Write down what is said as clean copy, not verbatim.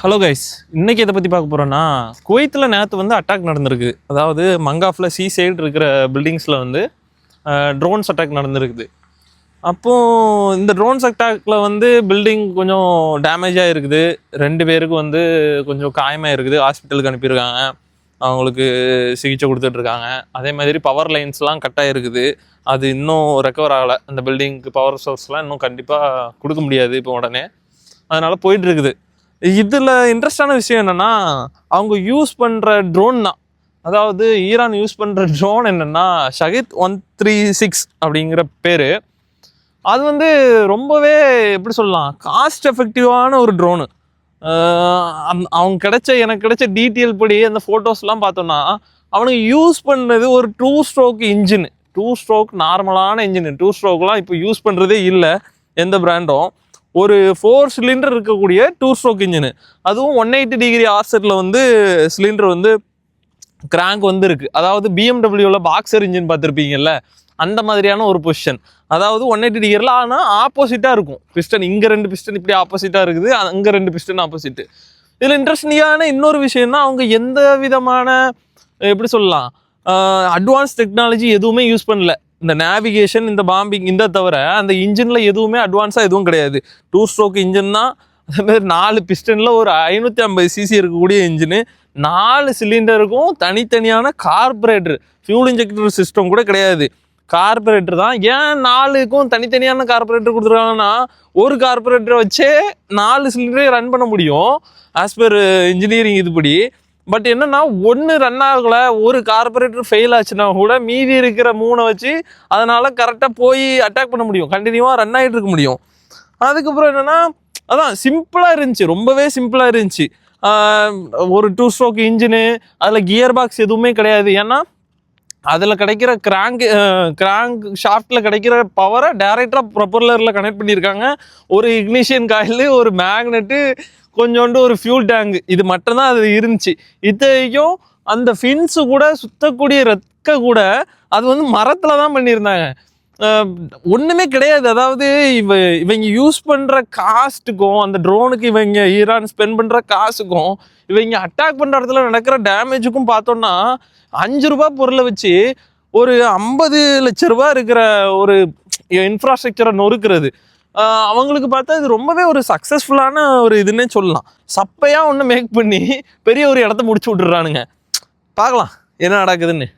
Hello guys, இன்னைக்கு இதை பற்றி பார்க்க போகிறோன்னா, குவைத்தில் நேற்று வந்து அட்டாக் நடந்திருக்கு. அதாவது மங்காஃபில் சீ சைடு இருக்கிற பில்டிங்ஸில் வந்து ட்ரோன்ஸ் அட்டாக் நடந்திருக்குது. அப்போது இந்த ட்ரோன்ஸ் அட்டாக்ல வந்து பில்டிங் கொஞ்சம் டேமேஜாக இருக்குது. 2 பேருக்கு வந்து கொஞ்சம் காயமாக இருக்குது. ஹாஸ்பிட்டலுக்கு அனுப்பியிருக்காங்க, அவங்களுக்கு சிகிச்சை கொடுத்துட்ருக்காங்க. அதே மாதிரி பவர் லைன்ஸ்லாம் கட்டாக இருக்குது. அது இன்னும் ரெக்கவர் ஆகலை. அந்த பில்டிங்க்கு பவர் சோர்ஸ்லாம் இன்னும் கண்டிப்பாக கொடுக்க முடியாது இப்போ உடனே. அதனால் போயிட்டுருக்குது. இதில் இன்ட்ரெஸ்டான விஷயம் என்னென்னா, அவங்க யூஸ் பண்ணுற ட்ரோன் தான். அதாவது ஈரான் யூஸ் பண்ணுற ட்ரோன் என்னென்னா ஷஹித் 136 அப்படிங்கிற பேர். அது வந்து ரொம்பவே எப்படி சொல்லலாம், காஸ்ட் எஃபெக்டிவான ஒரு ட்ரோனு. எனக்கு கிடைச்ச டீட்டெயில் படி அந்த ஃபோட்டோஸ்லாம் பார்த்தோன்னா, அவனுக்கு யூஸ் பண்ணுறது ஒரு 2 ஸ்ட்ரோக் இன்ஜின். 2 ஸ்ட்ரோக் நார்மலான இன்ஜின். 2 ஸ்ட்ரோக்லாம் இப்போ யூஸ் பண்ணுறதே இல்லை எந்த பிராண்டும். ஒரு 4 சிலிண்டர் இருக்கக்கூடிய 2 ஸ்ட்ரோக் இன்ஜின். அதுவும் 180 டிகிரி ஆர்செட்டில் வந்து சிலிண்டர் வந்து கிராங்க் வந்து இருக்குது. அதாவது பிஎம்டபிள்யூவில் பாக்ஸர் இன்ஜின் பார்த்துருப்பீங்கல்ல, அந்த மாதிரியான ஒரு பொசிஷன். அதாவது 180 டிகிரியில் ஆனால் ஆப்போசிட்டாக இருக்கும் பிஸ்டன். இங்கே 2 பிஸ்டன் இப்படி ஆப்போசிட்டாக இருக்குது, அங்கே 2 பிஸ்டன் ஆப்போசிட்டு. இதில் இன்ட்ரெஸ்டிங்கான இன்னொரு விஷயம்னா, அவங்க எந்த விதமான எப்படி சொல்லலாம் அட்வான்ஸ் டெக்னாலஜி எதுவுமே யூஸ் பண்ணல. இந்த நேவிகேஷன், இந்த பாம்பிங், இந்த தவிர அந்த இன்ஜினில் எதுவுமே அட்வான்ஸாக எதுவும் கிடையாது. 2 ஸ்ட்ரோக் இன்ஜின் தான். அதேமாதிரி 4 பிஸ்டனில் ஒரு 550 சிசி இருக்கக்கூடிய இன்ஜினு. 4 சிலிண்டருக்கும் தனித்தனியான கார்பரேட்டர், ஃபியூல் இன்ஜெக்டர் சிஸ்டம் கூட கிடையாது. கார்பரேட்டர் தான். ஏன் 4க்கும் தனித்தனியான கார்பரேட்டர் கொடுத்துருக்காங்கன்னா, ஒரு கார்பரேட்டரை வச்சே 4 சிலிண்டரே ரன் பண்ண முடியும் ஆஸ் பர் இன்ஜினியரிங் இதுபடி. பட் என்னன்னா, ஒன்று ரன் ஆகலை, ஒரு கார்பரேட்டர் ஃபெயில் ஆச்சுன்னா கூட மீதி இருக்கிற 3 வச்சு அதனால் கரெக்டாக போய் அட்டாக் பண்ண முடியும். கண்டினியூவாக ரன் ஆகிட்டு இருக்க முடியும். அதுக்கப்புறம் என்னென்னா, அதான் சிம்பிளாக இருந்துச்சு, ரொம்பவே சிம்பிளாக இருந்துச்சு. ஒரு 2 ஸ்ட்ரோக் இன்ஜினு, அதில் கியர் பாக்ஸ் எதுவுமே கிடையாது. ஏன்னா அதில் கிடைக்கிற கிராங்க் ஷாஃப்டில் கிடைக்கிற பவரை டைரெக்டாக ப்ரொப்பல்லரில் கனெக்ட் பண்ணியிருக்காங்க. ஒரு இக்னிஷியன் காயில், ஒரு மேக்னெட்டு, கொஞ்சோண்டு ஒரு ஃபியூல் டேங்க், இது மட்டும்தான் அது இருந்துச்சு. இத்தனைக்கும் அந்த ஃபின்ஸு கூட, சுத்தக்கூடிய ரெக்க கூட அது வந்து மரத்தில் தான் பண்ணியிருந்தாங்க. ஒன்றுமே கிடையாது. அதாவது இவங்க யூஸ் பண்ணுற காஸ்ட்டுக்கும், அந்த ட்ரோனுக்கு இவங்க ஈரான் ஸ்பெண்ட் பண்ணுற காசுக்கும், இவங்க அட்டாக் பண்ணுற இடத்துல நடக்கிற டேமேஜுக்கும் பார்த்தோன்னா, 5 ரூபா பொருளை வச்சு ஒரு 50 லட்ச ரூபா இருக்கிற ஒரு இன்ஃப்ராஸ்ட்ரக்சரை நொறுக்கிறது. அவங்களுக்கு பார்த்தா இது ரொம்பவே ஒரு சக்ஸஸ்ஃபுல்லான ஒரு இதுன்னே சொல்லலாம். சப்பையாக ஒன்று மேக் பண்ணி பெரிய ஒரு இடத்த முடிச்சு விட்டுறானுங்க. பார்க்கலாம் என்ன நடக்குதுன்னு.